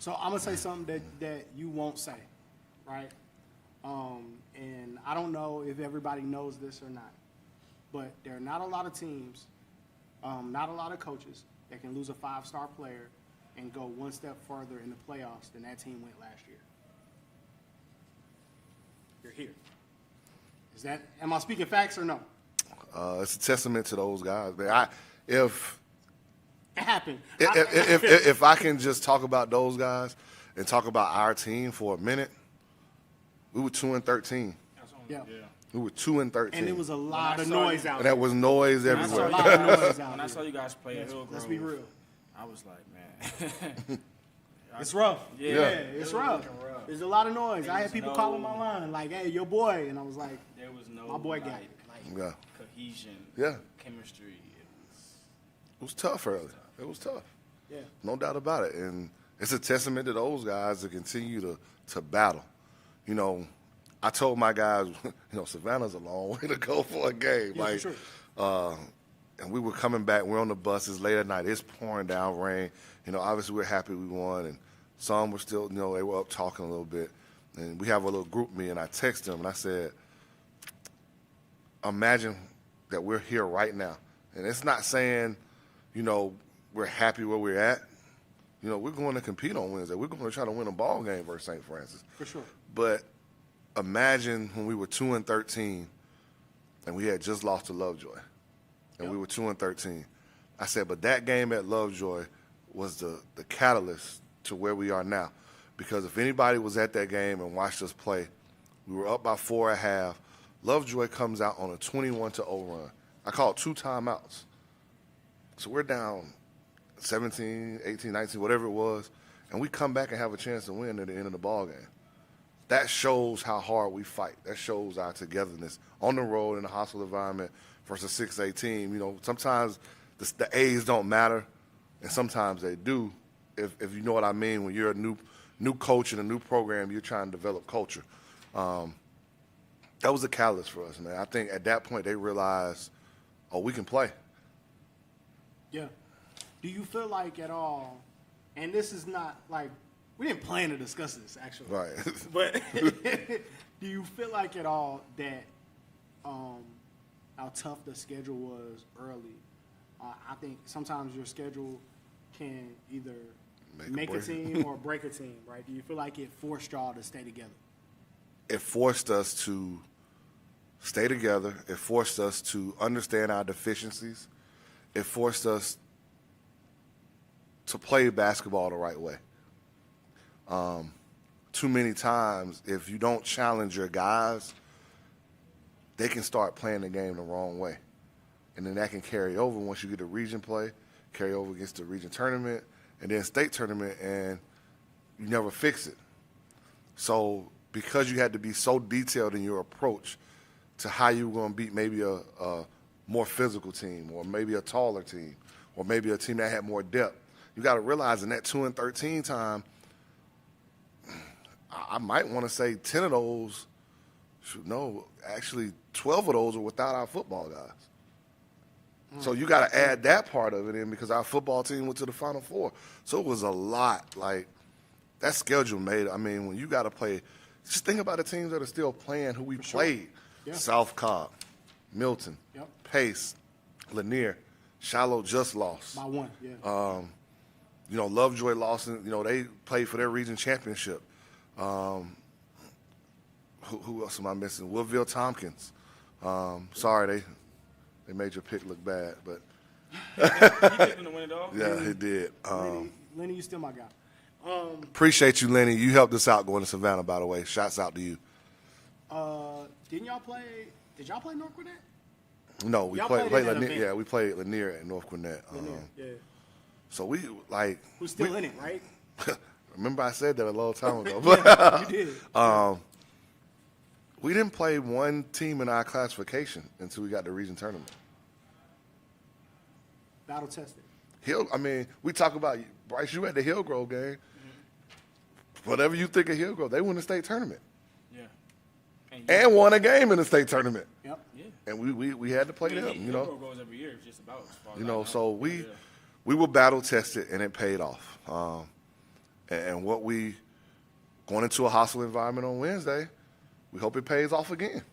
So I'm gonna say something that you won't say, right? And I don't know if everybody knows this or not, but there are not a lot of teams, not a lot of coaches that can lose a 5-star player and go one step further in the playoffs than that team went last year. You're here. Am I speaking facts or no? It's a testament to those guys. Man, if It happened. if I can just talk about those guys and talk about our team for a minute, we were 2-13. Yeah. We were 2-13. And it was a lot of noise out and there. that was noise everywhere. When I saw you guys play at Hillgrove, Let's be real. I was like, man. It's rough. Yeah. It's rough. There's a lot of noise. I had people calling my line like, "Hey, your boy," and I was like, there was no "My boy got like, it." Yeah. cohesion, Yeah. chemistry. It was tough early. It was tough. Yeah. No doubt about it. And it's a testament to those guys to continue to battle. You know, I told my guys, Savannah's a long way to go for a game. Yeah, like, for sure. And we were coming back. We're on the buses late at night. It's pouring down rain. Obviously we're happy we won. And some were still, they were up talking a little bit. And we have a little group meeting. I texted them and I said, imagine that we're here right now. And it's not saying, we're happy where we're at. We're going to compete on Wednesday. We're going to try to win a ball game versus St. Francis. For sure. But imagine when we were 2-13 and we had just lost to Lovejoy. And we were 2-13. I said, but that game at Lovejoy was the catalyst to where we are now. Because if anybody was at that game and watched us play, we were up by 4 at half. Lovejoy comes out on a 21-0 run. I call it 2 timeouts. So we're down 17, 18, 19, whatever it was, and we come back and have a chance to win at the end of the ball game. That shows how hard we fight. That shows our togetherness on the road in a hostile environment versus a 6A team. Sometimes the A's don't matter, and sometimes they do, if you know what I mean. When you're a new coach in a new program, you're trying to develop culture. That was a catalyst for us, man. I think at that point they realized, we can play. Yeah. Do you feel like at all, and this is not like, we didn't plan to discuss this actually. Right. But do you feel like at all that how tough the schedule was early? I think sometimes your schedule can either make a team or break a team, right? Do you feel like it forced y'all to stay together? It forced us to stay together. It forced us to understand our deficiencies. It forced us to play basketball the right way. Too many times, if you don't challenge your guys, they can start playing the game the wrong way. And then that can carry over once you get to region play, carry over against the region tournament, and then state tournament, and you never fix it. So because you had to be so detailed in your approach to how you were going to beat maybe a more physical team or maybe a taller team or maybe a team that had more depth, you got to realize in that 2-13 time, I might want to say 10 of those, actually 12 of those are without our football guys. So you got to add that part of it in because our football team went to the Final Four. So it was a lot. Like, that schedule made it. I mean, when you got to play, just think about the teams that are still playing who we played. Yeah. South Cobb, Milton, Pace, Lanier, Shiloh just lost. By 1, yeah. Lovejoy lost, they played for their region championship. Who else am I missing? Woodville Tompkins. Sorry, they made your pick look bad, but You picked them to win it all? yeah, he did. Lenny, you still my guy. Appreciate you, Lenny. You helped us out going to Savannah, by the way. Shouts out to you. Did y'all play North Gwinnett? No, we played Lanier. Yeah, we played Lanier at North Gwinnett. Yeah. So we who's still in it, right? Remember I said that a long time ago. Yeah, you did. We didn't play one team in our classification until we got to region tournament. Battle tested. We talk about, Bryce, you at the Hillgrove game. Mm-hmm. Whatever you think of Hillgrove, they won the state tournament. Yeah. And won a game in the state tournament. Yep. Yeah. And we had to play them, Hillgrove goes every year, just about. So we were battle tested and it paid off. And what we going into a hostile environment on Wednesday, we hope it pays off again.